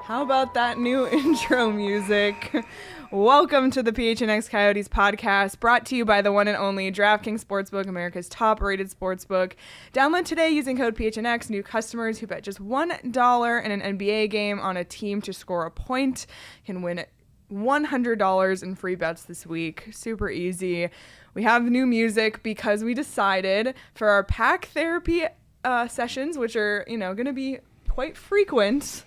How about that new intro music? Welcome to the PHNX Coyotes podcast, brought to you by the one and only DraftKings Sportsbook, America's top-rated sportsbook. Download today using code PHNX. New customers who bet just $1 in an NBA game on a team to score a point can win $100 in free bets this week. Super easy. We have new music because we decided for our pack therapy sessions, which are, going to be quite frequent,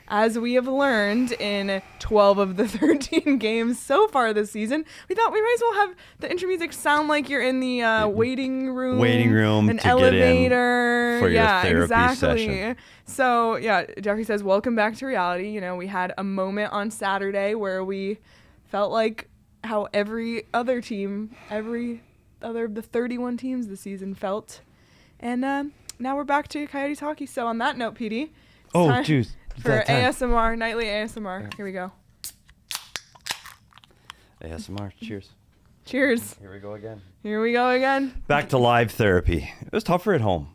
as we have learned in 12 of the 13 games so far this season, we thought we might as well have the intro music sound like you're in the waiting room, an to elevator. Get in for your therapy session. So, Jeffrey says, welcome back to reality. We had a moment on Saturday where we felt like how every other team, every other of the 31 teams this season felt. And now we're back to Coyotes hockey. So on that note, Petey. Oh, jeez. For ASMR, nightly ASMR. Here we go. ASMR, cheers. Cheers. Here we go again. Back to live therapy. It was tougher at home.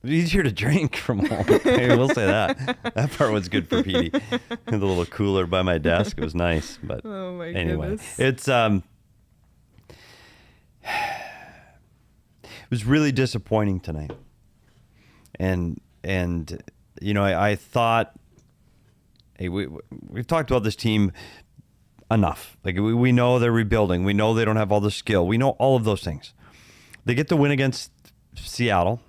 It was easier to drink from home. I will say that. That part was good for Petey. The little cooler by my desk. It was nice. But oh my anyway, goodness. It was really disappointing tonight. And I thought, hey, we've talked about this team enough. Like we know they're rebuilding. We know they don't have all the skill. We know all of those things. They get the win against Seattle.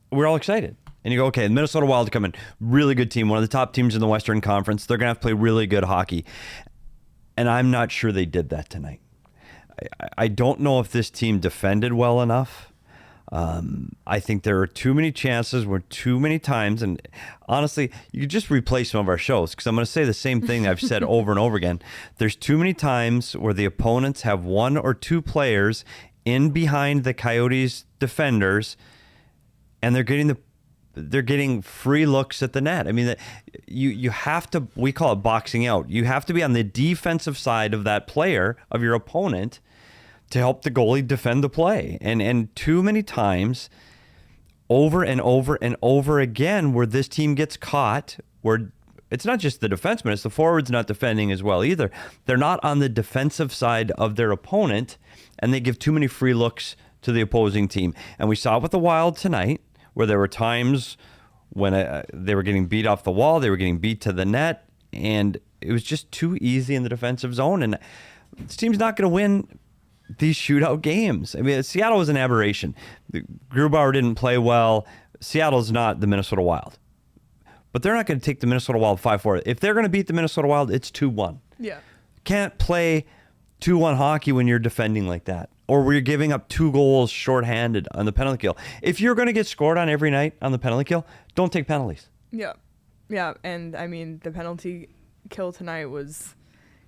We're all excited. And you go, okay, the Minnesota Wild come in. Really good team. One of the top teams in the Western Conference. They're going to have to play really good hockey. And I'm not sure they did that tonight. I don't know if this team defended well enough. I think there are too many chances where too many times, and honestly, you could just replay some of our shows because I'm going to say the same thing I've said over and over again. There's too many times where the opponents have one or two players in behind the Coyotes defenders, and they're getting free looks at the net. I mean, you have to, we call it boxing out. You have to be on the defensive side of that player, of your opponent, to help the goalie defend the play. And too many times, over and over and over again, where this team gets caught, where it's not just the defenseman, it's the forwards not defending as well either. They're not on the defensive side of their opponent, and they give too many free looks to the opposing team. And we saw it with the Wild tonight, where there were times when they were getting beat off the wall, they were getting beat to the net, and it was just too easy in the defensive zone. And this team's not going to win these shootout games. I mean, Seattle was an aberration. Grubauer didn't play well. Seattle's not the Minnesota Wild. But they're not going to take the Minnesota Wild 5-4. If they're going to beat the Minnesota Wild, it's 2-1. Yeah. Can't play 2-1 hockey when you're defending like that, or where you're giving up 2 goals shorthanded on the penalty kill. If you're going to get scored on every night on the penalty kill, don't take penalties. Yeah. Yeah, and I mean, the penalty kill tonight was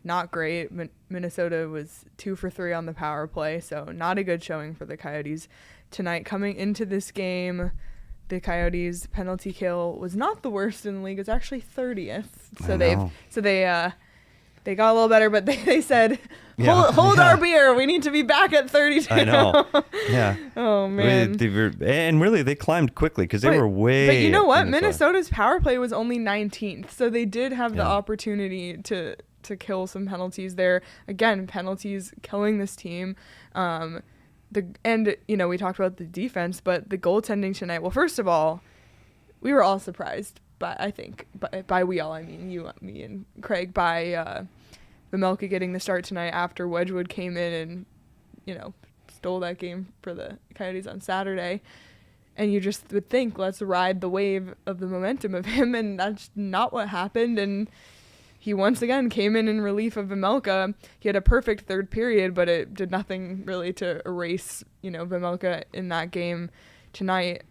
not great. Minnesota was 2 for 3 on the power play, so not a good showing for the Coyotes tonight. Coming into this game, the Coyotes' penalty kill was not the worst in the league. It's actually 30th. They got a little better, but they said, hold our beer. We need to be back at 32. I know. Yeah. Oh, man. And really, they climbed quickly because they were way. But you know what? Minnesota's power play was only 19th, so they did have the opportunity to kill some penalties there. Again, penalties killing this team. We talked about the defense, but the goaltending tonight. Well, first of all, we were all surprised. But I think by we all, I mean you, me, and Craig, by Vejmelka getting the start tonight after Wedgwood came in and, stole that game for the Coyotes on Saturday. And you just would think, let's ride the wave of the momentum of him, and that's not what happened. And he once again came in relief of Vejmelka. He had a perfect third period, but it did nothing really to erase, Vejmelka in that game tonight.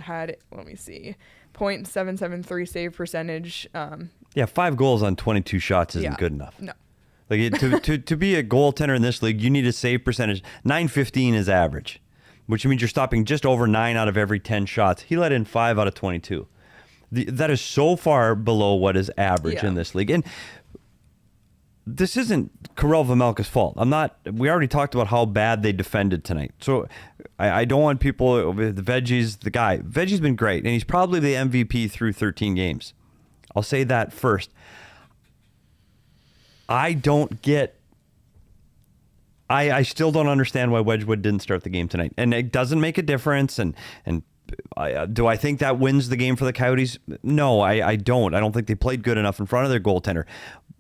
Had, let me see, .773 save percentage. 5 goals on 22 shots isn't good enough. No. Like to be a goaltender in this league, you need a save percentage. .915 is average, which means you're stopping just over 9 out of every 10 shots. He let in 5 out of 22. That is so far below what is average in this league. And this isn't Karel Vejmelka's fault. We already talked about how bad they defended tonight. So I don't want people, the Veggie's been great, and he's probably the MVP through 13 games. I'll say that first. I still don't understand why Wedgwood didn't start the game tonight. And it doesn't make a difference. And do I think that wins the game for the Coyotes? No, I don't. I don't think they played good enough in front of their goaltender.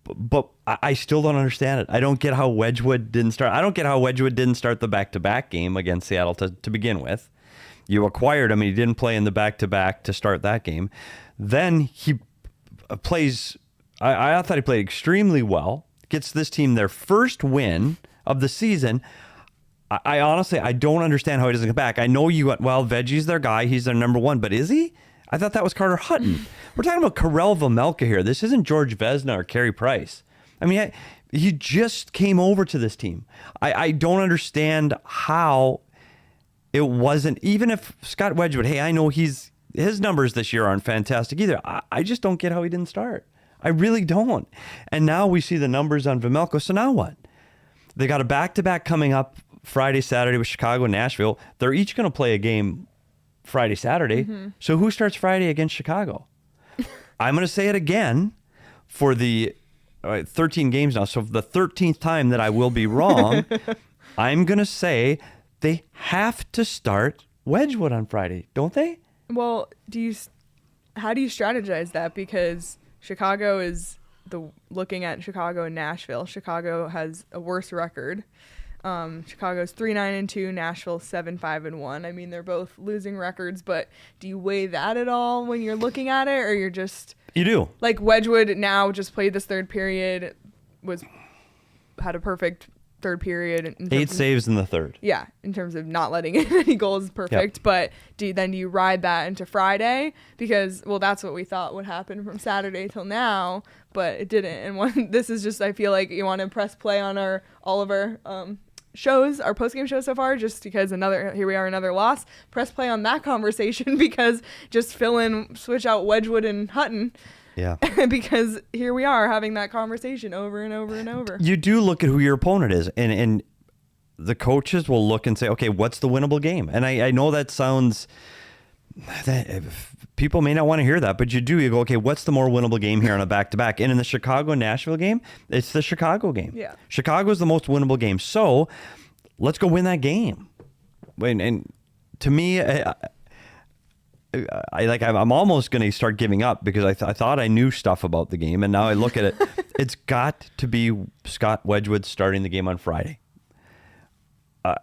But I still don't understand it. I don't get how Wedgwood didn't start. I don't get how Wedgwood didn't start the back-to-back game against Seattle to begin with. You acquired him, and he didn't play in the back-to-back to start that game. Then he plays... I thought he played extremely well. Gets this team their first win of the season. I honestly don't understand how he doesn't come back. I know Veggie's their guy. He's their number one. But is he? I thought that was Carter Hutton. We're talking about Karel Vejmelka here. This isn't George Vezina or Carey Price. I mean, he just came over to this team. I don't understand how it wasn't, even if Scott Wedgwood, hey, I know his numbers this year aren't fantastic either. I just don't get how he didn't start. I really don't. And now we see the numbers on Vejmelka. So now what? They got a back-to-back coming up Friday, Saturday with Chicago and Nashville. They're each going to play a game Friday, Saturday. Mm-hmm. So who starts Friday against Chicago? I'm going to say it again for the 13 games now. So for the 13th time that I will be wrong, I'm going to say they have to start Wedgwood on Friday, don't they? Well, how do you strategize that? Because Chicago is looking at Chicago and Nashville. Chicago has a worse record. Chicago's 3-9-2, Nashville 7-5-1. I mean, they're both losing records, but do you weigh that at all when you're looking at it, or you're just... You do. Like Wedgwood now just played this third period, had a perfect third period. 8 saves in the third. Yeah, in terms of not letting in any goals, perfect. Yep. But do you ride that into Friday? Because, well, that's what we thought would happen from Saturday till now, but it didn't. And this is just, I feel like you want to press play on all of our shows, our postgame shows so far, just because here we are, another loss. Press play on that conversation because just switch out Wedgwood and Hutton. Yeah. Because here we are having that conversation over and over and over. You do look at who your opponent is, and the coaches will look and say, okay, what's the winnable game? And I know that sounds... people may not want to hear that, but you go, okay, what's the more winnable game here on a back-to-back? And in the Chicago-Nashville game, it's the Chicago game. Yeah. Chicago's the most winnable game. So let's go win that game. And to me, I'm almost going to start giving up because I thought I knew stuff about the game, and now I look at it. It's got to be Scott Wedgwood starting the game on Friday.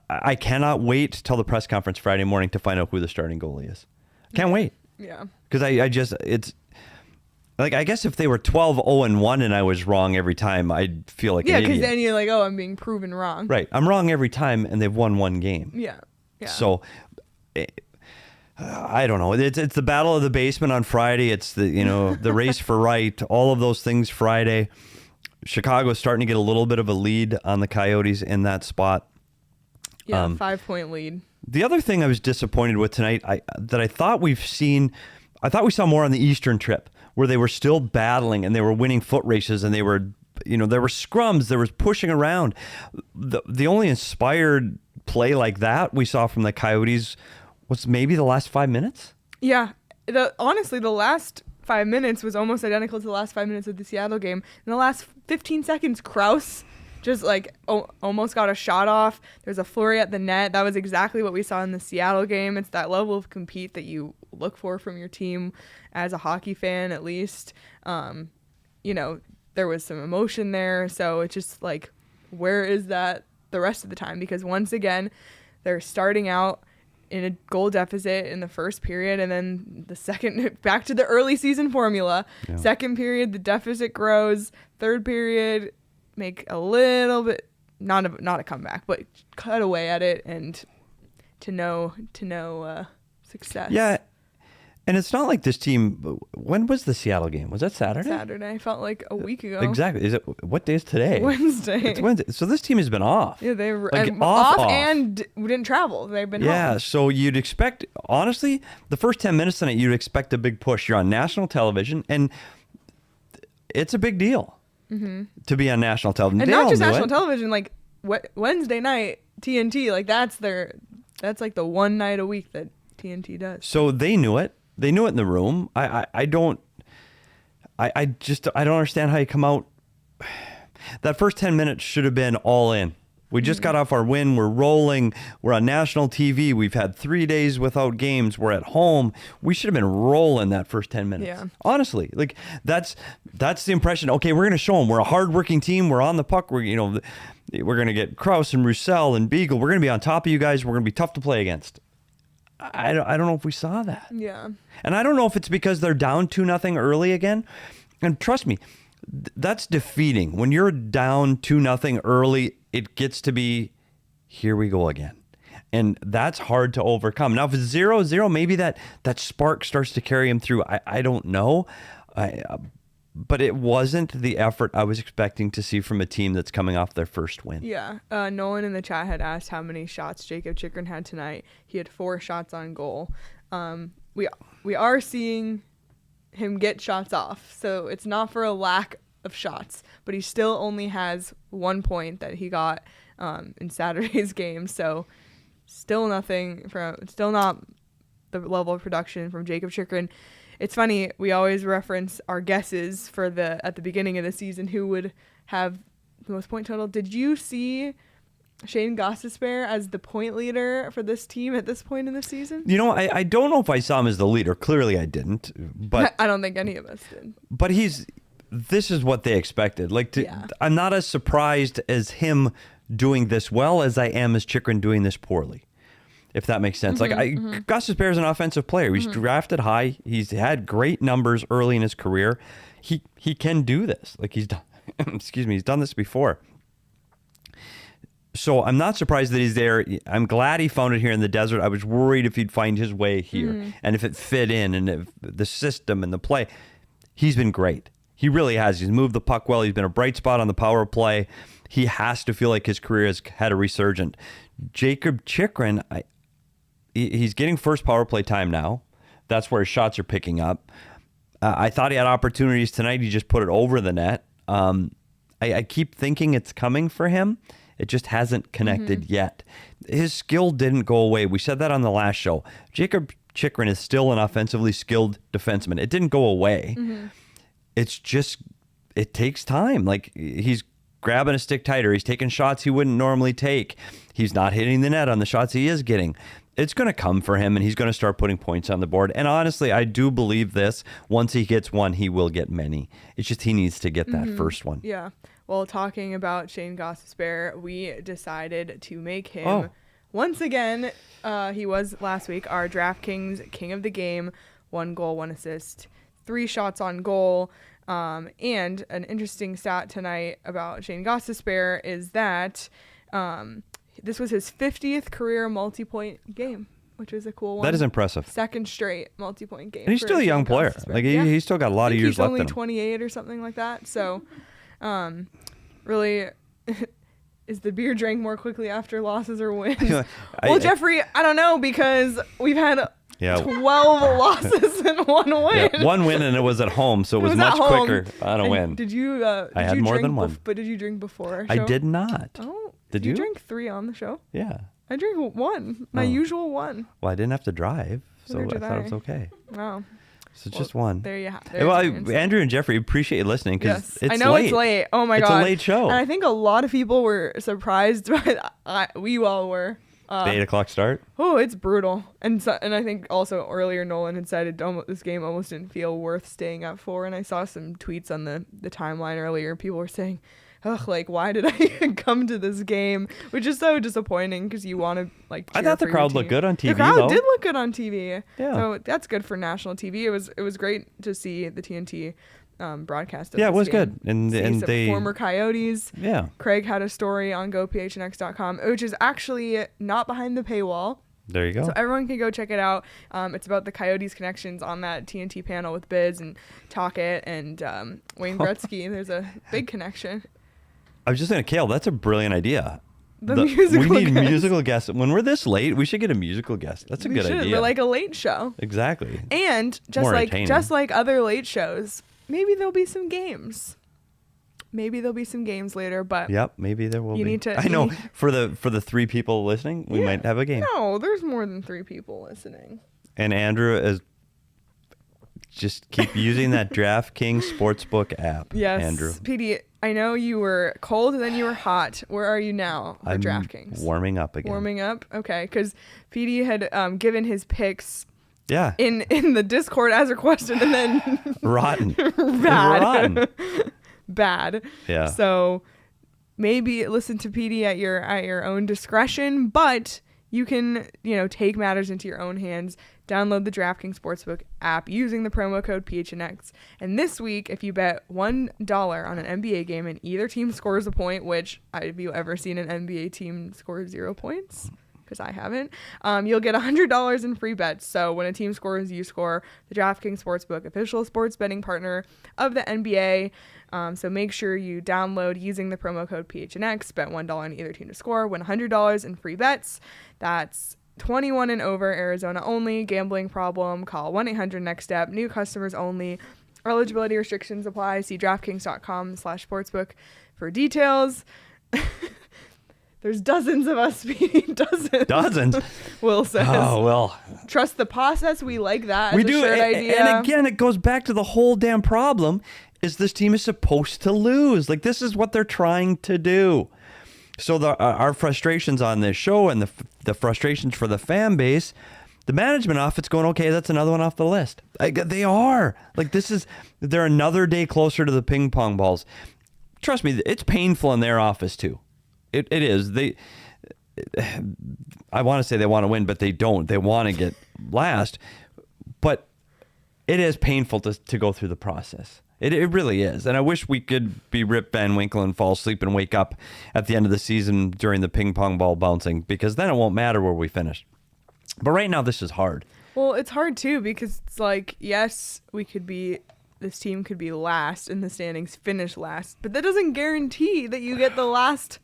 I cannot wait till the press conference Friday morning to find out who the starting goalie is. Can't wait. Yeah. Because it's like, I guess if they were 12-0-1 and I was wrong every time, I'd feel like an idiot. Yeah, because then you're like, oh, I'm being proven wrong. Right. I'm wrong every time, and they've won one game. Yeah. Yeah. So I don't know. It's the battle of the basement on Friday. It's the the race for right. All of those things Friday. Chicago's starting to get a little bit of a lead on the Coyotes in that spot. Yeah, 5-point lead. The other thing I was disappointed with tonight, I thought we saw more on the Eastern trip, where they were still battling and they were winning foot races, and they were, there were scrums, there was pushing around. The only inspired play like that we saw from the Coyotes was maybe the last 5 minutes. Yeah, honestly, the last 5 minutes was almost identical to the last 5 minutes of the Seattle game. In the last 15 seconds, Krause just almost got a shot off. There's a flurry at the net. That was exactly what we saw in the Seattle game. It's that level of compete that you look for from your team as a hockey fan, at least. There was some emotion there. So it's just like, where is that the rest of the time? Because once again, they're starting out in a goal deficit in the first period, and then the second, back to the early season formula. Yeah. Second period, the deficit grows. Third period, make a little bit, not a comeback, but cut away at it, and to no success. Yeah, and it's not like this team. When was the Seattle game? Was that Saturday? Saturday. Felt like a week ago. Exactly. What day is today? Wednesday. It's Wednesday. So this team has been off. Yeah, they were off and didn't travel. They've been home. So you'd expect, honestly, the first 10 minutes tonight, you'd expect a big push. You're on national television, and it's a big deal. Mm-hmm. To be on national television. And not just national television, like Wednesday night, TNT, like that's like the one night a week that TNT does. So they knew it. They knew it in the room. I I don't understand how you come out. That first 10 minutes should have been all in. We just got off our win. We're rolling. We're on national TV. We've had 3 days without games. We're at home. We should have been rolling that first 10 minutes. Yeah. Honestly, like that's the impression. Okay, we're going to show them we're a hardworking team. We're on the puck. We're going to get Krause and Roussel and Beagle. We're going to be on top of you guys. We're going to be tough to play against. I don't know if we saw that. Yeah. And I don't know if it's because they're down 2-0 early again. And trust me, that's defeating. When you're down 2-0 early, it gets to be, here we go again. And that's hard to overcome. Now, if it's 0-0, maybe that spark starts to carry him through. I don't know. But it wasn't the effort I was expecting to see from a team that's coming off their first win. Yeah. Nolan in the chat had asked how many shots Jacob Chychrun had tonight. He had 4 shots on goal. We are seeing him get shots off, so it's not for a lack of shots, but he still only has 1 point that he got in Saturday's game. So still not the level of production from Jacob Chychrun. It's funny, we always reference our guesses for at the beginning of the season who would have the most point total. Did you see Shane Gosper as the point leader for this team at this point in the season? I don't know if I saw him as the leader. Clearly I didn't, but I don't think any of us did. But this is what they expected. I'm not as surprised as him doing this well as I am as Chychrun doing this poorly, if that makes sense. Gosper is an offensive player. He's drafted high. He's had great numbers early in his career. He can do this. He's done. He's done this before. So I'm not surprised that he's there. I'm glad he found it here in the desert. I was worried if he'd find his way here and if it fit in and if the system and the play. He's been great. He really has. He's moved the puck well. He's been a bright spot on the power play. He has to feel like his career has had a resurgent. Jacob Chychrun, he's getting first power play time now. That's where his shots are picking up. I thought he had opportunities tonight. He just put it over the net. I keep thinking it's coming for him. It just hasn't connected yet. His skill didn't go away. We said that on the last show. Jacob Chychrun is still an offensively skilled defenseman. It didn't go away. It's just, it takes time. He's grabbing a stick tighter. He's taking shots he wouldn't normally take. He's not hitting the net on the shots he is getting. It's going to come for him, and he's going to start putting points on the board. And honestly, I do believe this. Once he gets one, he will get many. It's just he needs to get that first one. Yeah. Well, talking about Shane Gosper, we decided to make him, once again, he was last week, our DraftKings King of the Game. 1 goal, 1 assist, 3 shots on goal. And an interesting stat tonight about Shane Gosper is that this was his 50th career multi-point game, which is a cool one. That is impressive. Second straight multi-point game. And he's still a young player. He's still got a lot of years left in him. He's only 28 or something like that. So, really, is the beer drank more quickly after losses or wins? Jeffrey, I don't know, because we've had 12 losses and 1 win. Yeah, 1 win, and it was at home, so it was much quicker on a win. Did you? I had more than one. But did you drink before our show? I did not. Oh. Did you? You drink 3 on the show? Yeah. I drink 1. My usual 1. Well, I didn't have to drive, so I thought it was okay. Wow. So just 1. There you have it. Andrew and Jeffrey, appreciate you listening because it's late. I know it's late. Oh my God. It's a late show. And I think a lot of people were surprised by we all were. The 8 o'clock start? Oh, it's brutal. And I think also earlier Nolan had said this game almost didn't feel worth staying up for. And I saw some tweets on the timeline earlier. People were saying, why did I even come to this game? Which is so disappointing because you want to cheer I thought the for crowd your looked good on TV. The crowd did look good on TV. Yeah. So that's good for national TV. It was great to see the TNT broadcast. Yeah, it was game. good. And they former Coyotes. Yeah. Craig had a story on gophnx.com, which is actually not behind the paywall. There you go. So everyone can go check it out. It's about the Coyotes connections on that TNT panel with Biz and Talkett and Wayne Gretzky. There's a big connection. I was just saying, Kale, that's a brilliant idea. We need musical guests. When we're this late, we should get a musical guest. That's a good idea. We're like a late show. Exactly. And just like other late shows, maybe there'll be some games. Maybe there'll be some games later, but yep, maybe there will be. I know for the 3 people listening, we might have a game. No, there's more than 3 people listening. And Andrew is just keep using that DraftKings Sportsbook app, Yes. Andrew. Petey, I know you were cold and then you were hot. Where are you now for I'm DraftKings? warming up again. Warming up? Okay, because Petey had given his picks Yeah. in the Discord as requested, and then Rotten. bad. Rotten. Bad. Yeah. So maybe listen to Petey at your own discretion, but you can, take matters into your own hands. Download the DraftKings Sportsbook app using the promo code PHNX. And this week, if you bet $1 on an NBA game and either team scores a point, which have you ever seen an NBA team score 0 points? Because I haven't. You'll get $100 in free bets. So when a team scores, you score. The DraftKings Sportsbook, official sports betting partner of the NBA. So make sure you download using the promo code PHNX. Bet $1 on either team to score. Win $100 in free bets. That's 21 and over, Arizona only. Gambling problem, call 1-800-NEXT-STEP. New customers only. Eligibility restrictions apply. See DraftKings.com/sportsbook for details. There's dozens of us speaking. Dozens. Will says. Oh, well. Trust the process. We like that. We as a do. shared idea. And again, it goes back to the whole damn problem is this team is supposed to lose. Like, this is what they're trying to do. So our frustrations on this show and the frustrations for the fan base, the management office going, okay, that's another one off the list. They are. Like, they're another day closer to the ping pong balls. Trust me, it's painful in their office too. It is. I want to say they want to win, but they don't. They want to get last. But it is painful to go through the process. It really is. And I wish we could be Rip Van Winkle and fall asleep and wake up at the end of the season during the ping pong ball bouncing, because then it won't matter where we finish. But right now, this is hard. Well, it's hard too, because it's like, yes, this team could be last in the standings, finish last, but that doesn't guarantee that you get the last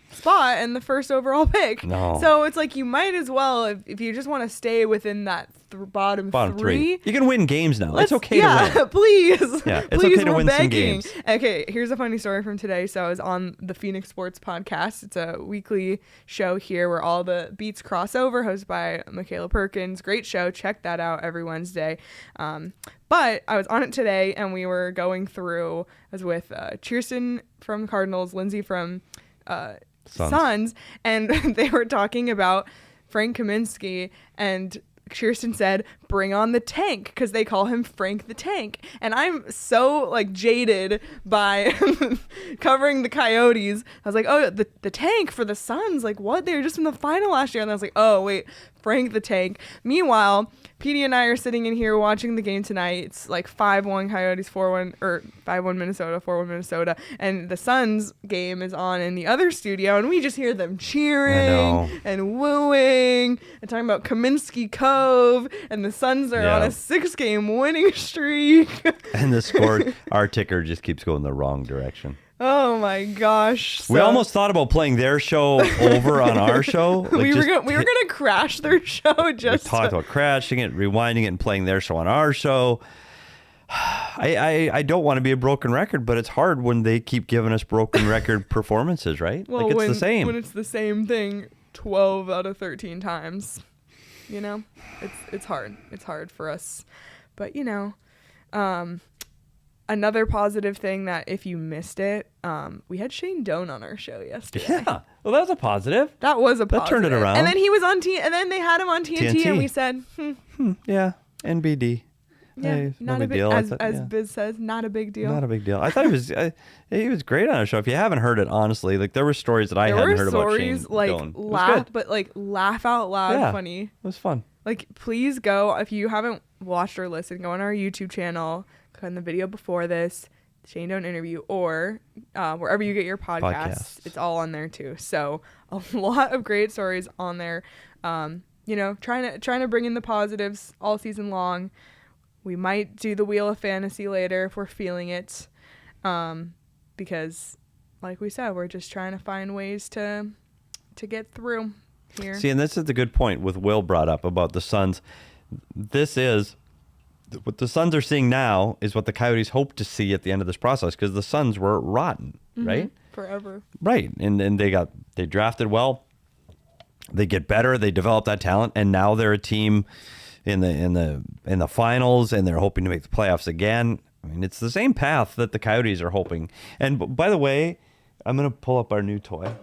spot and the first overall pick. No. So it's like you might as well, if you just want to stay within that bottom three. You can win games now. It's okay to win. Please. Yeah, it's please, okay to we're win begging. some games. Okay, here's a funny story from today. So I was on the Phoenix Sports Podcast. It's a weekly show here where all the beats cross over, hosted by Michaela Perkins. Great show. Check that out every Wednesday. But I was on it today, and we were going through, I was with Cheerson from Cardinals, Lindsay from Suns, and they were talking about Frank Kaminsky, and Kirsten said, bring on the tank, because they call him Frank the Tank. And I'm so jaded by covering the Coyotes. I was like, oh, the tank for the Suns, what? They were just in the final last year. And I was like, oh wait, Frank the Tank. Meanwhile, Petey and I are sitting in here watching the game tonight. It's 5-1 Coyotes, 4-1, or 5-1 Minnesota, 4-1 Minnesota. And the Suns game is on in the other studio, and we just hear them cheering and wooing and talking about Kaminsky Cove, and the Suns are on a 6-game winning streak. And the score, our ticker just keeps going the wrong direction. Oh my gosh. We almost thought about playing their show over on our show. We were gonna crash their show. Just we talked about crashing it, rewinding it, and playing their show on our show. I don't want to be a broken record, but it's hard when they keep giving us broken record performances, right? Well, it's the same. When it's the same thing 12 out of 13 times, it's hard. It's hard for us. But, another positive thing that if you missed it, we had Shane Doan on our show yesterday. Yeah. Well, that was a positive. That was a positive. That turned it around. And then he was on and then they had him on TNT. And we said, yeah, NBD. Yeah, hey, not a big deal. As Biz says, not a big deal. Not a big deal. I thought he was great on our show. If you haven't heard it, honestly, there were stories that I hadn't heard about Shane Doan. Laugh out loud funny. It was fun. Please go, if you haven't watched or listened, go on our YouTube channel, click on the video before this, Shane Doan interview, or wherever you get your podcasts. It's all on there too. So a lot of great stories on there. Trying to bring in the positives all season long. We might do the Wheel of Fantasy later if we're feeling it, because, like we said, we're just trying to find ways to get through here. See, and this is the good point with Will brought up about the Suns. This is what the Suns are seeing now is what the Coyotes hope to see at the end of this process, because the Suns were rotten, right? Forever. Right, and they drafted well. They get better. They develop that talent, and now they're a team. in the finals, and they're hoping to make the playoffs again. I mean, it's the same path that the Coyotes are hoping. And by the way, I'm going to pull up our new toy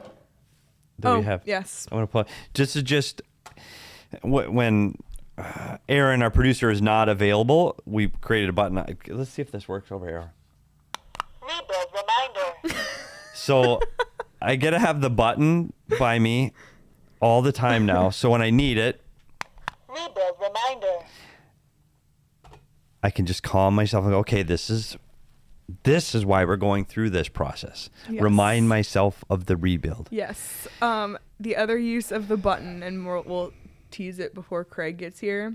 that we have. Yes. I'm going to pull just when Aaron, our producer, is not available, we created a button. Let's see if this works over here. Rebuild reminder. So I get to have the button by me all the time now. So when I need it, Rebuild reminder. I can just calm myself and go, okay, this is why we're going through this process. Yes. Remind myself of the rebuild. Yes. The other use of the button, and we'll tease it before Craig gets here,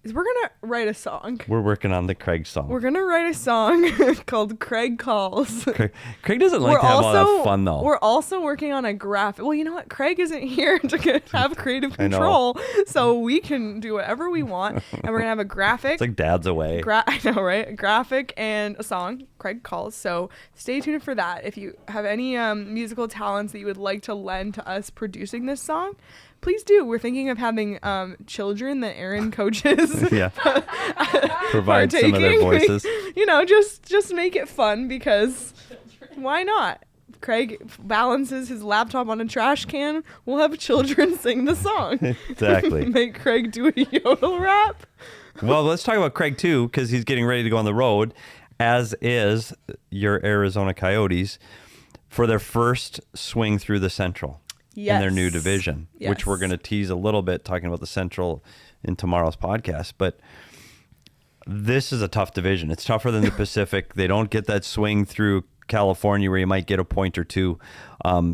is we're gonna write a song. We're working on the Craig song. We're gonna write a song called Craig Calls. Craig doesn't like to have all that fun, though. We're also working on a graphic. Well, you know what? Craig isn't here to have creative control, so we can do whatever we want. And we're gonna have a graphic. It's like Dad's away. I know, right? A graphic and a song, Craig Calls. So stay tuned for that. If you have any musical talents that you would like to lend to us producing this song, please do. We're thinking of having children that Aaron coaches. Yeah. Provide some of their voices. You know, just make it fun, because why not? Craig balances his laptop on a trash can. We'll have children sing the song. Exactly. Make Craig do a yodel rap. Well, let's talk about Craig, too, because he's getting ready to go on the road, as is your Arizona Coyotes, for their first swing through the Central. Yes. In their new division, which we're going to tease a little bit talking about the Central in tomorrow's podcast. But this is a tough division. It's tougher than the Pacific. They don't get that swing through California where you might get a point or two.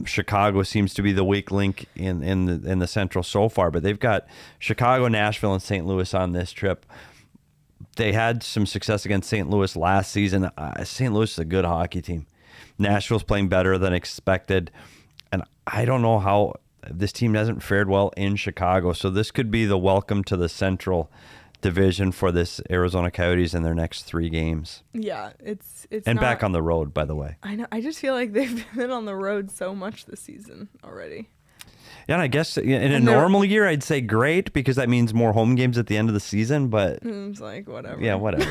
Chicago seems to be the weak link in the Central so far, but they've got Chicago, Nashville, and St. Louis on this trip. They had some success against St. Louis last season. St. Louis is a good hockey team. Nashville's playing better than expected. And I don't know how this team hasn't fared well in Chicago. So this could be the welcome to the Central Division for this Arizona Coyotes in their next 3 games. Yeah, it's and back on the road, by the way. I know. I just feel like they've been on the road so much this season already. Yeah, and I guess in a normal year, I'd say great, because that means more home games at the end of the season. But it's like, whatever. Yeah, whatever.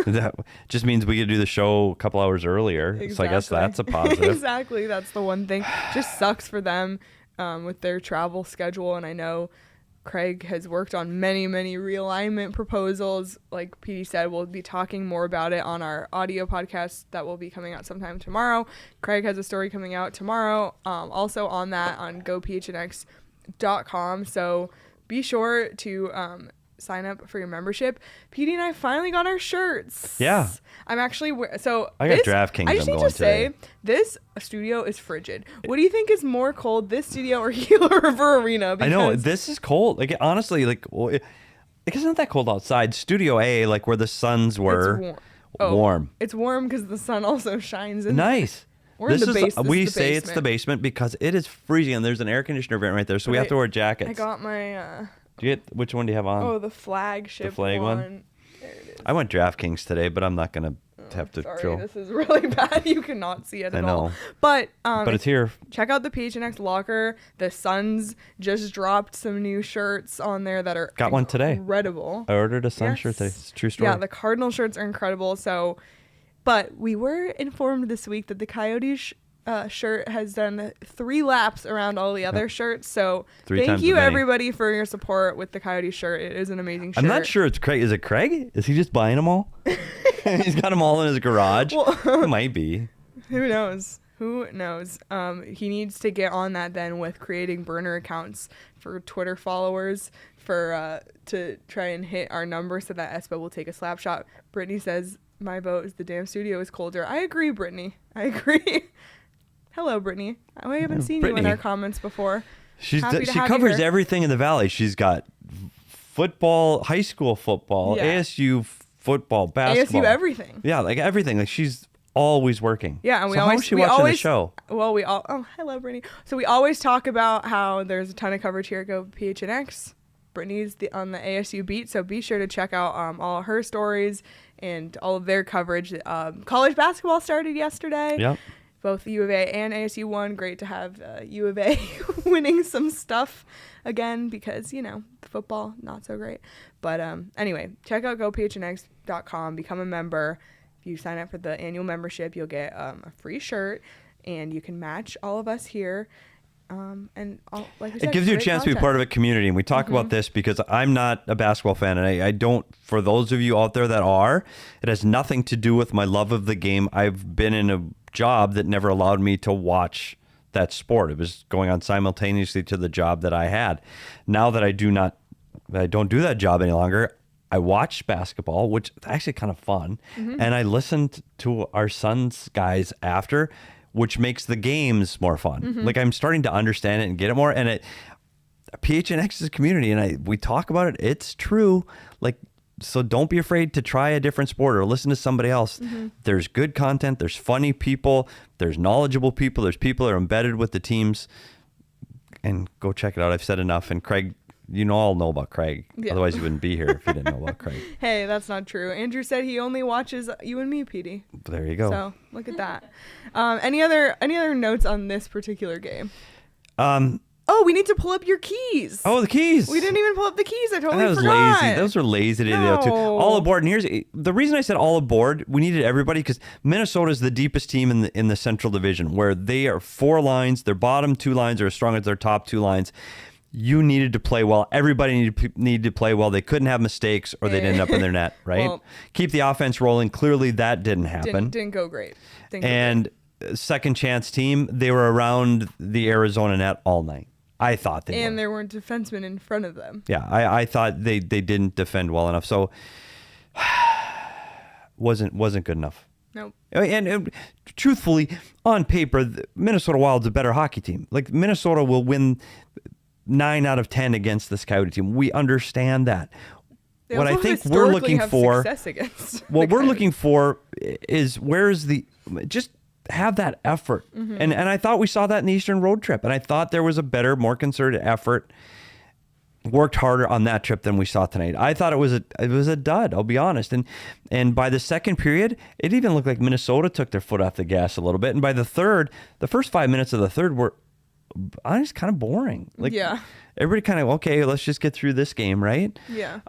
That just means we could do the show a couple hours earlier. Exactly. So I guess that's a positive. Exactly. That's the one thing. Just sucks for them with their travel schedule. And I know Craig has worked on many, many realignment proposals. Like Petey said, we'll be talking more about it on our audio podcast that will be coming out sometime tomorrow. Craig has a story coming out tomorrow. Also on that on gophnx.com. So be sure to sign up for your membership. Petey and I finally got our shirts. Yeah. I'm actually I got DraftKings. I just need to say, this studio is frigid. What do you think is more cold, this studio or Gila River Arena? Because I know this is cold. Like, honestly, it's not that cold outside. Studio A, like where the Suns were, warm. It's warm because the sun also shines in. Nice. We're in the basement. We say it's the basement because it is freezing, and there's an air conditioner vent right there, so we have to wear jackets. I got my. Which one do you have on? Oh, the flagship. The flag one. There it is. I went DraftKings today, but I'm not gonna have to. Sorry, this is really bad. You cannot see it at all. But it's here. Check out the PHNX locker. The Suns just dropped some new shirts on there that are got one today. Incredible. I ordered a Sun shirt today. It's a true story. Yeah, the Cardinal shirts are incredible. So, but we were informed this week that the Coyotes shirt has done 3 laps around all the other shirts. So thank you everybody for your support with the Coyote shirt. It is an amazing shirt. I'm not sure it's Craig. Is it Craig? Is he just buying them all? He's got them all in his garage. Well, it might be. Who knows? Who knows? He needs to get on that then with creating burner accounts for Twitter followers to try and hit our number so that Espo will take a slap shot. Brittany says, my vote is the damn studio is colder. I agree, Brittany. I agree. Hello, Brittany. I haven't seen you in our comments before. She covers everything in the Valley. She's got football, high school football, ASU football, basketball. ASU everything. Yeah, like everything. Like she's always working. Yeah, and how is she watching the show? Well, hello, Brittany. So we always talk about how there's a ton of coverage here at Go PHNX. Brittany's on the ASU beat, so be sure to check out all her stories and all of their coverage. College basketball started yesterday. Yep. both U of A and ASU won. Great to have U of A winning some stuff again because, football, not so great. But anyway, check out gophnx.com, become a member. If you sign up for the annual membership, you'll get a free shirt, and you can match all of us here. Like we said, it gives you a great chance to be content. part of a community. And we talk about this because I'm not a basketball fan, and I don't, for those of you out there that are, it has nothing to do with my love of the game. I've been in a job that never allowed me to watch that sport. It was going on simultaneously to the job that I had. Now that I don't do that job any longer, I watch basketball, which is actually kind of fun. And I listened to our Suns guys after, which makes the games more fun. Like, I'm starting to understand it and get it more. And PHNX is a community, and we talk about it. It's true. Like, so don't be afraid to try a different sport or listen to somebody else. There's good content. There's funny people. There's knowledgeable people. There's people that are embedded with the teams. And go check it out. I've said enough. And Craig, all know about Craig. Yeah. Otherwise, you wouldn't be here if you didn't know about Craig. Hey, that's not true. Andrew said he only watches you and me, Petey. There you go. So look at that. Any other notes on this particular game? Oh, we need to pull up your keys. Oh, the keys. We didn't even pull up the keys. I totally That was forgot. lazy. Those were lazy to do too. No. All aboard. And here's the reason I said all aboard. We needed everybody because Minnesota is the deepest team in the Central Division, where they are 4 lines. Their bottom 2 lines are as strong as their top 2 lines. You needed to play well. Everybody needed to play well. They couldn't have mistakes or they'd end up in their net, right? Well, keep the offense rolling. Clearly, that didn't happen. Didn't go great. Second chance team, they were around the Arizona net all night. I thought they were. And there weren't defensemen in front of them. Yeah, I thought they didn't defend well enough. So wasn't good enough. Nope. And truthfully, on paper, the Minnesota Wild's a better hockey team. Like, Minnesota will win 9 out of 10 against this Coyote team. We understand that. They What I also think we're historically looking have for, success against what the we're Coyotes. looking for is just have that effort. And I thought we saw that in the Eastern Road trip. And I thought there was a better, more concerted effort. Worked harder on that trip than we saw tonight. I thought it was a dud, I'll be honest. And by the second period, it even looked like Minnesota took their foot off the gas a little bit. And by the third, the first 5 minutes of the third were honestly kind of boring. Like, yeah. Everybody kind of, okay, let's just get through this game, right? Yeah.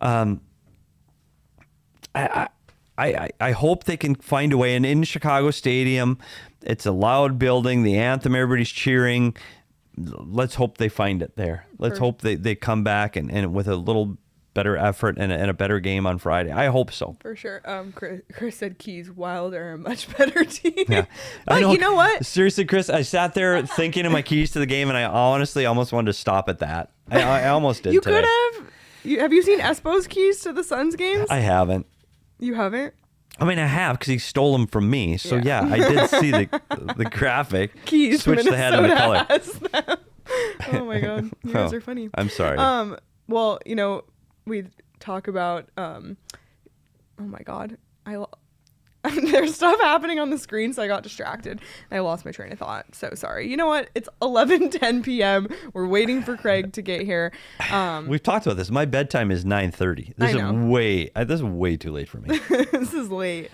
I hope they can find a way. And in Chicago Stadium, it's a loud building, the anthem, everybody's cheering. Let's hope they find it there. Let's hope they come back and with a little better effort and a better game on Friday. I hope so. For sure. Chris said Keys Wild are a much better team. Yeah. But you know what? Seriously, Chris, I sat there thinking of my keys to the game, and I honestly almost wanted to stop at that. I almost did You today. could have. Have you seen Espo's keys to the Suns games? I haven't. You haven't? I mean, I have because he stole them from me. So yeah, I did see the graphic. Keys. Switch the head and the color. Has them. Oh my god, you guys are funny. I'm sorry. Well, we talk about. Oh my god, there's stuff happening on the screen, so I got distracted and I lost my train of thought. So sorry. You know what? It's 11:10 p.m. We're waiting for Craig to get here. We've talked about this. My bedtime is 9:30. This is way too late for me. This is late.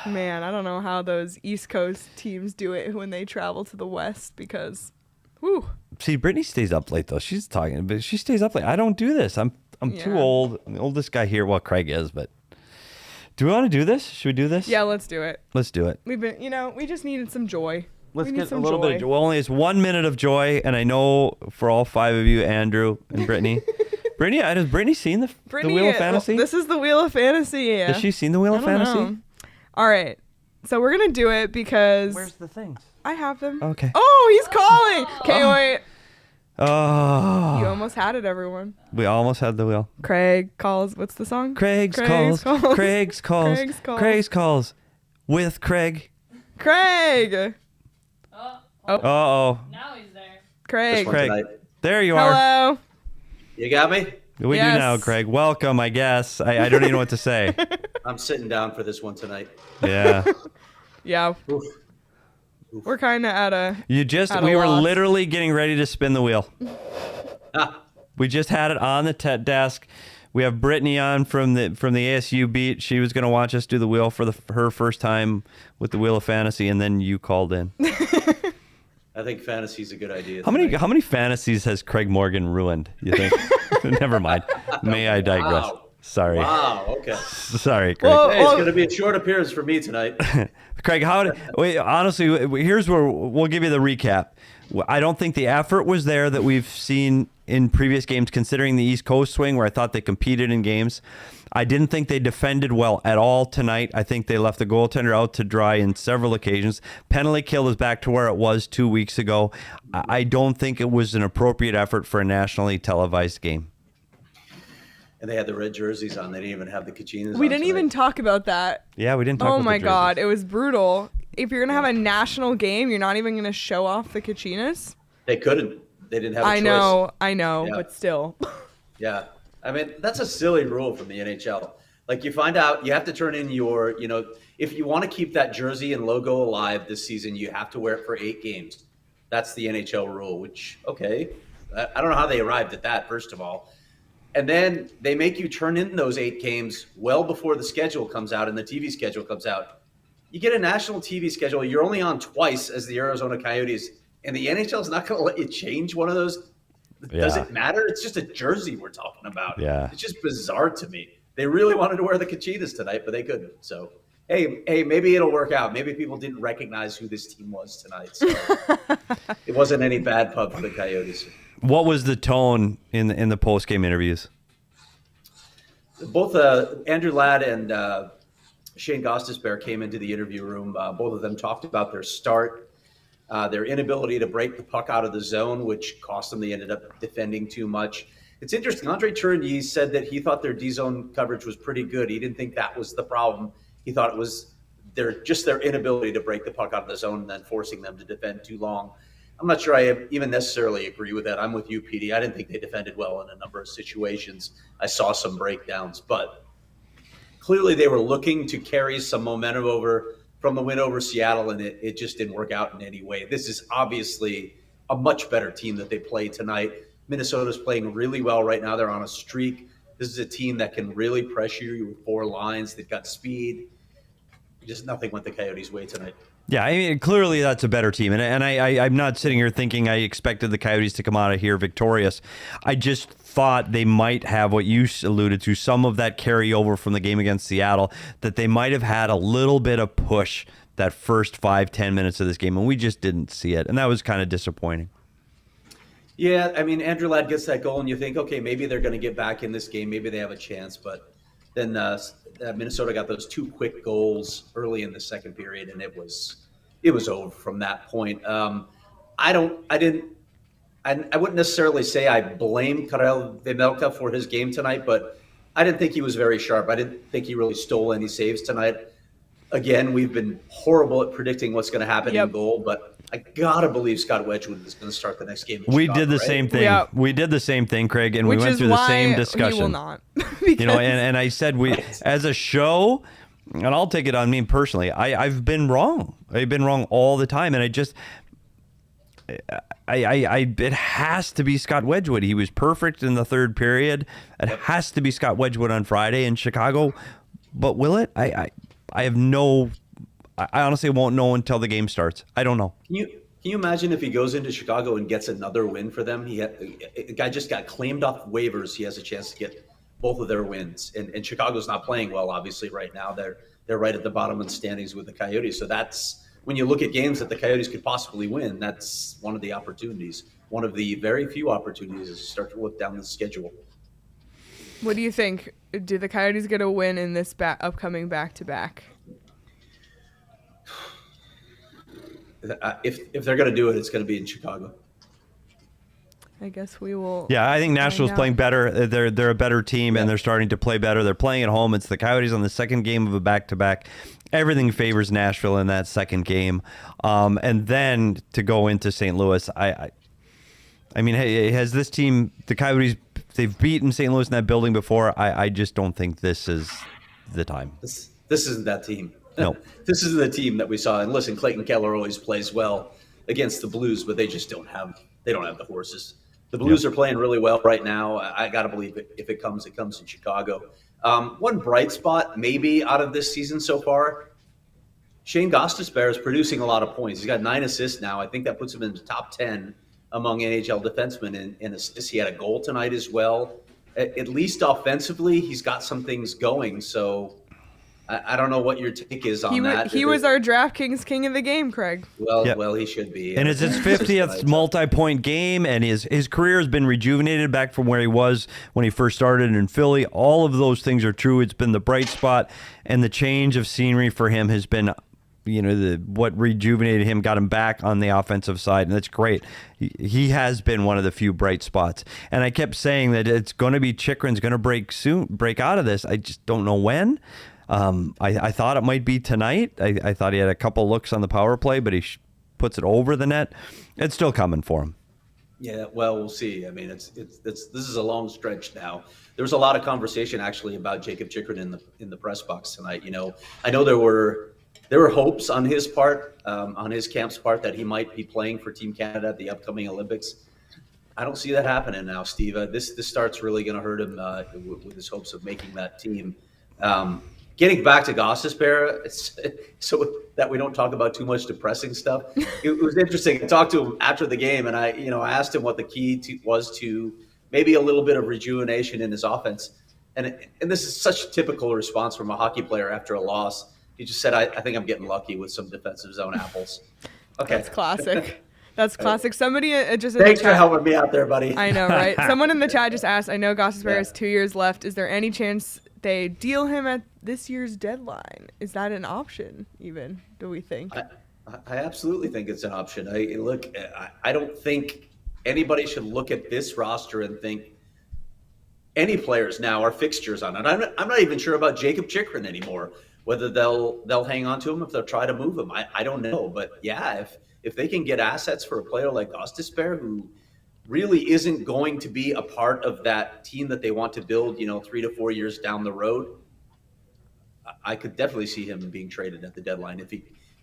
Man, I don't know how those East Coast teams do it when they travel to the West because, whew. See, Brittany stays up late though. She's talking, but she stays up late. I don't do this. I'm too old. I'm the oldest guy here. Well, Craig is, but. Do we want to do this? Should we do this? Yeah, let's do it. Let's do it. We've been, we just needed some joy. Let's get a little bit of joy. Well, only it's 1 minute of joy, and I know for all 5 of you, Andrew and Brittany. Brittany, has Brittany seen the Wheel of Fantasy? This is the Wheel of Fantasy. Yeah. Has she seen the Wheel of Fantasy? Know. All right. So we're going to do it because... Where's the things? I have them. Okay. Oh, he's calling. Okay, wait. Oh. You almost had it, everyone. We almost had the wheel. Craig calls. What's the song? Craig's calls. Craig's calls. Craig's calls. With Craig. Craig. Uh-oh. Now he's there. Craig. Craig. There you are. Hello. You got me? We do now, Craig. Welcome, I guess. I don't even know what to say. I'm sitting down for this one tonight. Yeah. Yeah. Oof. We're kind of at a... We were literally getting ready to spin the wheel. Ah, We just had it on the desk. We have Brittany on from the ASU beat. She was going to watch us do the wheel for her first time with the Wheel of Fantasy, and then you called in. I think fantasy's a good idea. How many fantasies has Craig Morgan ruined, you think? Never mind. May I digress? Wow. Sorry. Wow. Okay. Sorry, Craig. Hey, it's going to be a short appearance for me tonight. Craig, honestly, here's where we'll give you the recap. I don't think the effort was there that we've seen in previous games, considering the East Coast swing, where I thought they competed in games. I didn't think they defended well at all tonight. I think they left the goaltender out to dry in several occasions. Penalty kill is back to where it was 2 weeks ago. I don't think it was an appropriate effort for a nationally televised game. And they had the red jerseys on. They didn't even have the Kachinas on. We didn't even talk about that. Yeah, we didn't talk about Oh the my jerseys. God, it was brutal. If you're going to have a national game, you're not even going to show off the Kachinas? They couldn't. They didn't have a choice. I know, Yeah. but still. Yeah. I mean, that's a silly rule from the NHL. Like, you find out you have to turn in your, if you want to keep that jersey and logo alive this season, you have to wear it for 8 games. That's the NHL rule, which, okay. I don't know how they arrived at that, first of all. And then they make you turn in those 8 games well before the schedule comes out and the TV schedule comes out. You get a national TV schedule. You're only on twice as the Arizona Coyotes, and the NHL is not going to let you change one of those. Yeah. Does it matter? It's just a jersey we're talking about. Yeah. It's just bizarre to me. They really wanted to wear the Kachinas tonight, but they couldn't. So, hey, maybe it'll work out. Maybe people didn't recognize who this team was tonight. So it wasn't any bad pub for the Coyotes. What was the tone in the post-game interviews? Both Andrew Ladd and Shane Gosper came into the interview room. Both of them talked about their start, their inability to break the puck out of the zone, which cost them. They ended up defending too much. It's interesting. Andre Tourigny said that he thought their D-zone coverage was pretty good. He didn't think that was the problem. He thought it was their inability to break the puck out of the zone and then forcing them to defend too long. I'm not sure I even necessarily agree with that. I'm with you, Petey. I didn't think they defended well in a number of situations. I saw some breakdowns, but clearly they were looking to carry some momentum over from the win over Seattle, and it just didn't work out in any way. This is obviously a much better team that they played tonight. Minnesota's playing really well right now. They're on a streak. This is a team that can really pressure you with 4 lines. They've got speed. Just nothing went the Coyotes' way tonight. Yeah, I mean, clearly that's a better team. And I'm not sitting here thinking I expected the Coyotes to come out of here victorious. I just thought they might have what you alluded to, some of that carryover from the game against Seattle, that they might have had a little bit of push that first 5-10 minutes of this game, and we just didn't see it. And that was kind of disappointing. Yeah, I mean, Andrew Ladd gets that goal, and you think, okay, maybe they're going to get back in this game. Maybe they have a chance. But then Minnesota got those 2 quick goals early in the second period, and it was over from that point. I wouldn't necessarily say I blame Karel Vejmelka for his game tonight, but I didn't think he was very sharp. I didn't think he really stole any saves tonight. Again, we've been horrible at predicting what's going to happen in goal, but I gotta believe Scott Wedgwood is going to start the next game. We did the same thing. Yep. We did the same thing, Craig, and Which we went is through the why same discussion. He will not. And I said as a show, and I'll take it on me personally. I've been wrong. I've been wrong all the time, and it has to be Scott Wedgwood. He was perfect in the third period. It has to be Scott Wedgwood on Friday in Chicago. But will it? I have no. I honestly won't know until the game starts. I don't know. Can you imagine if he goes into Chicago and gets another win for them? A guy just got claimed off waivers. He has a chance to get both of their wins. And Chicago's not playing well, obviously, right now. They're right at the bottom of the standings with the Coyotes. So that's when you look at games that the Coyotes could possibly win, that's one of the opportunities. One of the very few opportunities is to start to look down the schedule. What do you think? Do the Coyotes get a win in this upcoming back-to-back? If they're going to do it, it's going to be in Chicago. I guess we will. Yeah, I think Nashville's playing better. They're a better team, and they're starting to play better. They're playing at home. It's the Coyotes on the second game of a back-to-back. Everything favors Nashville in that second game. And then to go into St. Louis, I mean, hey, has this team, the Coyotes, they've beaten St. Louis in that building before. I just don't think this is the time. This isn't that team. No. This is the team that we saw. And listen, Clayton Keller always plays well against the Blues, but they just don't have the horses. The Blues are playing really well right now. I got to believe if it comes in Chicago. One bright spot maybe out of this season so far, Shane Gosper is producing a lot of points. He's got 9 assists now. I think that puts him in the top 10 among NHL defensemen in assists. He had a goal tonight as well. At least offensively, he's got some things going. So I don't know what your take is on that. He was our DraftKings king of the game, Craig. Well, he should be. And it's his 50th multi-point game, and his career has been rejuvenated back from where he was when he first started in Philly. All of those things are true. It's been the bright spot, and the change of scenery for him has been, what rejuvenated him, got him back on the offensive side, and that's great. He has been one of the few bright spots. And I kept saying that it's going to be Chychrun's going to break out of this. I just don't know when. I thought it might be tonight. I thought he had a couple looks on the power play, but he puts it over the net. It's still coming for him. Yeah, well, we'll see. I mean, this is a long stretch now. There was a lot of conversation actually about Jacob Chychrun in the press box tonight. I know there were hopes on his part, on his camp's part, that he might be playing for Team Canada at the upcoming Olympics. I don't see that happening now, Steve. This start's really going to hurt him with his hopes of making that team. Getting back to Gosper, so that we don't talk about too much depressing stuff. It was interesting. I talked to him after the game, and I asked him what the key was to maybe a little bit of rejuvenation in his offense. And this is such a typical response from a hockey player after a loss. He just said, "I think I'm getting lucky with some defensive zone apples." Okay, that's classic. That's classic. Somebody just thanks for helping me out there, buddy. I know, right? Someone in the chat just asked. I know Gosper has 2 years left. Is there any chance they deal him at this year's deadline? Is that an option? Even do we think? I absolutely think it's an option. I don't think anybody should look at this roster and think any players now are fixtures on it. I'm not even sure about Jacob Chychrun anymore. Whether they'll hang on to him, if they'll try to move him, I don't know. But yeah, if they can get assets for a player like Gosper, who really isn't going to be a part of that team that they want to build, 3 to 4 years down the road, I could definitely see him being traded at the deadline.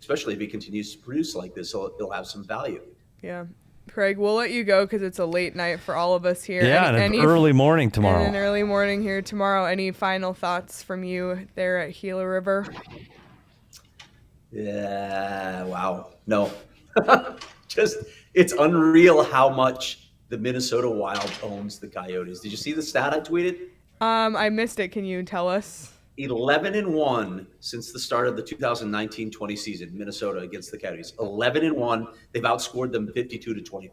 Especially if he continues to produce like this, he'll have some value. Yeah. Craig, we'll let you go because it's a late night for all of us here. Yeah, and an early morning tomorrow. And an early morning here tomorrow. Any final thoughts from you there at Gila River? Yeah, wow. No. Just, it's unreal how much the Minnesota Wild owns the Coyotes. Did you see the stat I tweeted? I missed it. Can you tell us? 11-1 since the start of the 2019-20 season, Minnesota against the Coyotes. 11-1. They've outscored them 52-24.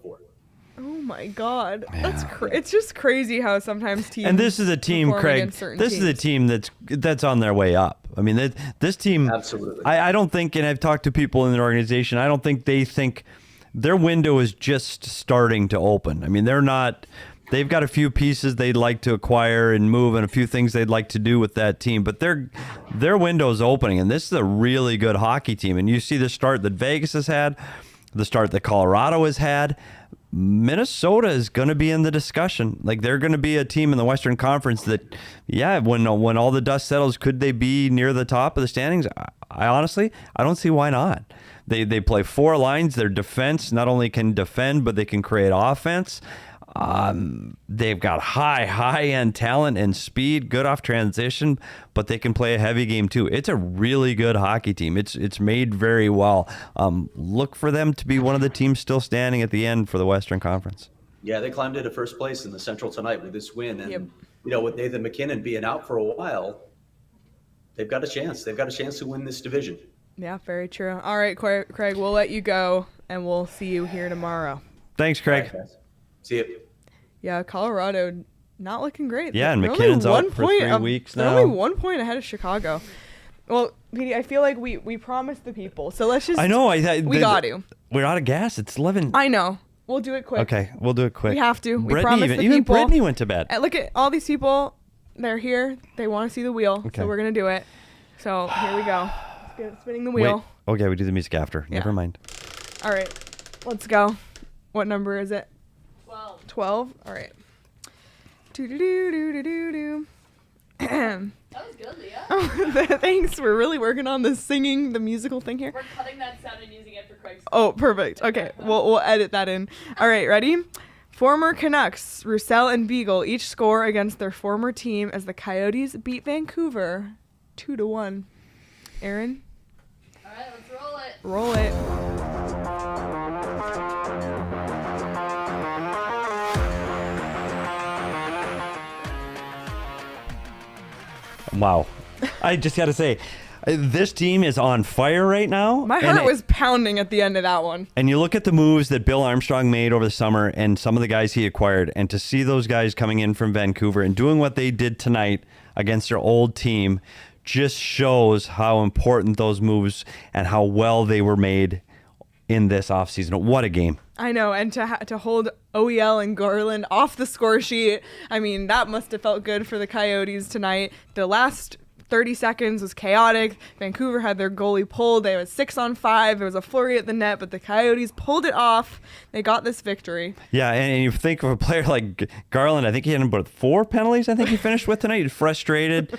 Oh my God, that's it's just crazy how sometimes teams. And this is a team, Craig. This is a team that's on their way up. I mean, this team. Absolutely. I don't think, and I've talked to people in their organization. I don't think they think their window is just starting to open. I mean, they're not. They've got a few pieces they'd like to acquire and move, and a few things they'd like to do with that team. But their window's opening, and this is a really good hockey team. And you see the start that Vegas has had, the start that Colorado has had. Minnesota is going to be in the discussion. Like, they're going to be a team in the Western Conference that, yeah, when all the dust settles, could they be near the top of the standings? I honestly, I don't see why not. They play 4 lines. Their defense not only can defend, but they can create offense. They've got high-end talent and speed, good off transition, but they can play a heavy game too. It's a really good hockey team. It's made very well. Look for them to be one of the teams still standing at the end for the Western Conference. Yeah, they climbed into first place in the Central tonight with this win. And, with Nathan McKinnon being out for a while, they've got a chance. They've got a chance to win this division. Yeah, very true. All right, Craig, we'll let you go, and we'll see you here tomorrow. Thanks, Craig. All right, guys. See you. Yeah, Colorado not looking great. Yeah, and McKinnon's out for 3 weeks now. They're only 1 point ahead of Chicago. Well, Petey, I feel like we promised the people, so let's just. I know. We got to. We're out of gas. It's 11. I know. We'll do it quick. Okay, we'll do it quick. We have to. We Brittany promised the people. Even Brittany went to bed. And look at all these people. They're here. They want to see the wheel, so we're going to do it. So here we go. Let's get spinning the wheel. Wait. Okay, we do the music after. Yeah. Never mind. All right. Let's go. What number is it? 12. All right. Do-do-do-do-do-do. That was good, Leah. Oh, thanks. We're really working on the singing, the musical thing here. We're cutting that sound and using it for Craig's. Oh, perfect. Okay, we'll edit that in. All right, ready? Former Canucks, Roussel and Beagle, each score against their former team as the Coyotes beat Vancouver 2-1. Aaron? All right, let's roll it. Roll it. Wow. I just got to say, this team is on fire right now. My heart was pounding at the end of that one. And you look at the moves that Bill Armstrong made over the summer and some of the guys he acquired, and to see those guys coming in from Vancouver and doing what they did tonight against their old team just shows how important those moves and how well they were made in this offseason. What a game. I know, and to hold OEL and Garland off the score sheet, I mean, that must have felt good for the Coyotes tonight. The last 30 seconds was chaotic. Vancouver had their goalie pulled. They was 6-on-5. There was a flurry at the net, but the Coyotes pulled it off. They got this victory. Yeah, and you think of a player like Garland. I think he had about 4 penalties. I think he finished with tonight. He was frustrated.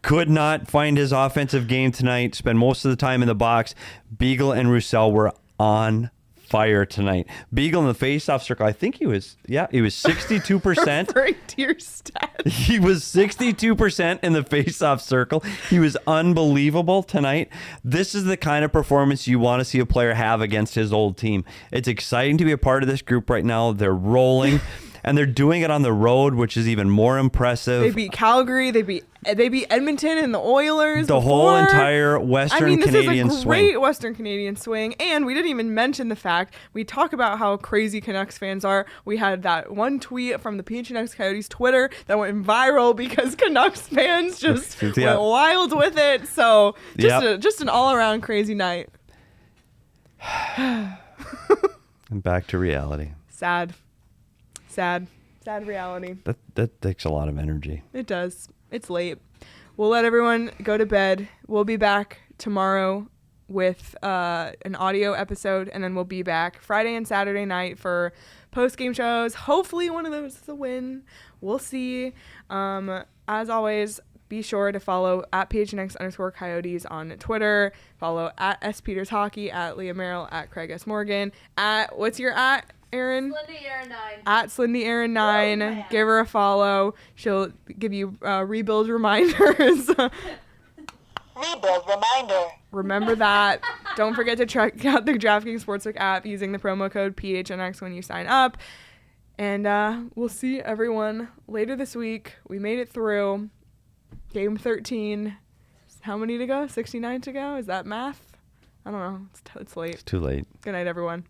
Could not find his offensive game tonight. Spent most of the time in the box. Beagle and Roussel were on fire tonight. Beagle in the face-off circle, I think he was 62%. Referring to your stats. He was 62% in the face-off circle. He was unbelievable tonight. This is the kind of performance you want to see a player have against his old team. It's exciting to be a part of this group right now. They're rolling, and they're doing it on the road, which is even more impressive. They beat Calgary. They beat Edmonton and the Oilers. The whole entire Western Canadian this is a swing. great Western Canadian swing. And we didn't even mention the fact, we talk about how crazy Canucks fans are. We had that one tweet from the PHNX Coyotes Twitter that went viral because Canucks fans just went wild with it. So just an all-around crazy night. And back to reality. Sad reality. That takes a lot of energy. It does. It's late. We'll let everyone go to bed. We'll be back tomorrow with an audio episode, and then we'll be back Friday and Saturday night for post-game shows. Hopefully one of those is a win. We'll see. As always, be sure to follow at PHNX_Coyotes on Twitter. Follow at SPetersHockey, at Leah Merrill, at Craig S. Morgan, at, what's your at, Aaron? SlindyAaron9. At SlindyAaron9. Give her a follow. She'll give you rebuild reminders. Rebuild reminder. Remember that. Don't forget to check out the DraftKings Sportsbook app using the promo code PHNX when you sign up. And we'll see everyone later this week. We made it through. Game 13. How many to go? 69 to go? Is that math? I don't know. It's late. It's too late. Good night, everyone.